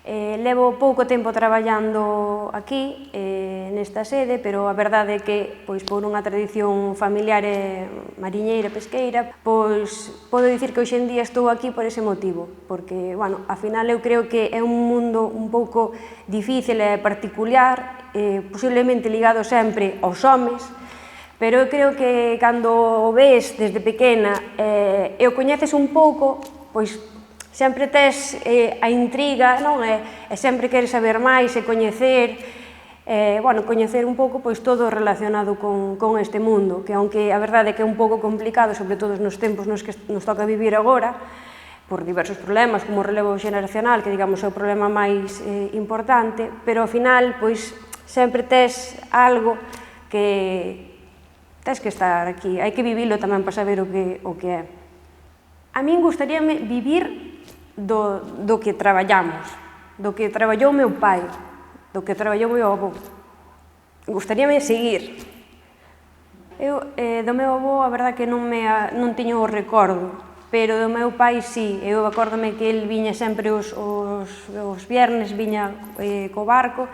Levo pouco tempo traballando aquí, nesta sede, pero a verdade é que, por unha tradición familiar mariñeira, pesqueira, podo dicir que hoxe en día estou aquí por ese motivo, porque, ao final eu creo que é un mundo un pouco difícil e particular, posiblemente ligado sempre aos homes, pero eu creo que cando o ves desde pequena e o coñeces un pouco, sempre tes a intriga, non? E sempre queres saber máis e coñecer, coñecer un pouco todo relacionado con este mundo, que aunque a verdade é que é un pouco complicado, sobre todo nos tempos nos que nos toca vivir agora, por diversos problemas, como o relevo xeneracional, que digamos é o problema máis importante, pero ao final, sempre tes algo que tes que estar aquí, hai que vivilo tamén para saber o que é. A min gustaríame vivir do que traballamos, do que traballou o meu pai, do que traballou o meu avó. Gustaríame seguir. Eu, do meu avó, a verdade que non tiño o recordo, pero do meu pai, sí. Eu acórdome que el viña sempre os viernes, viña co barco,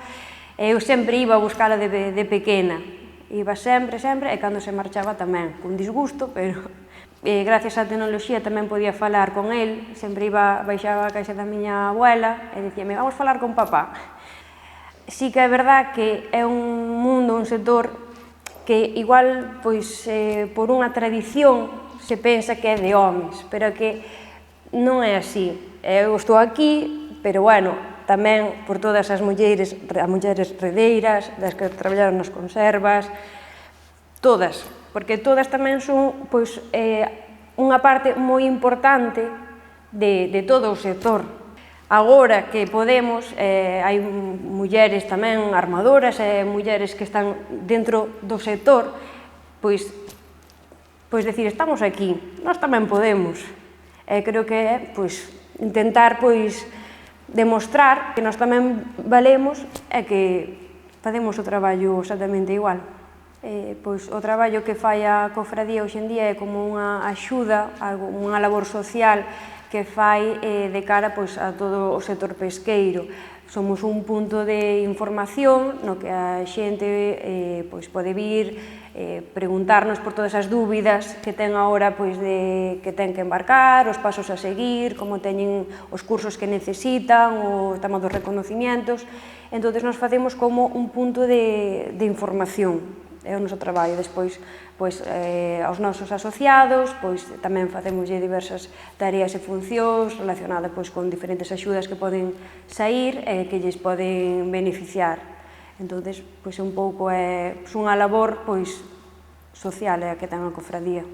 e eu sempre iba a buscala de pequena. Iba sempre, e cando se marchaba tamén, con disgusto, pero gracias á tecnoloxía tamén podía falar con el, sempre baixaba a caixa da miña abuela e dicíame, vamos falar con papá. Sí que é verdad que é un mundo, un sector que igual, por unha tradición se pensa que é de homes, pero que non é así. Eu estou aquí, pero tamén por todas as mulleres redeiras, das que traballaron nas conservas, todas, porque todas tamén son unha parte moi importante de todo o sector. Agora que podemos, hai mulleres tamén armadoras e mulleres que están dentro do sector, decir, estamos aquí, nós tamén podemos. Creo que é intentar demostrar que nós tamén valemos e que facemos o traballo exactamente igual. O traballo que fai a cofradía hoxe en día é como unha axuda, unha labor social que fai de cara a todo o sector pesqueiro. Somos un punto de información no que a xente pode vir, preguntarnos por todas as dúbidas que ten agora que ten que embarcar, os pasos a seguir, como teñen os cursos que necesitan, o tema dos reconocimientos. Entón, nos facemos como un punto de información. É o noso traballo. Despois, aos nosos asociados, tamén facemos diversas tareas e funcións relacionadas con diferentes axudas que poden saír e que lles poden beneficiar. Entón, é un pouco unha labor social a que ten a cofradía.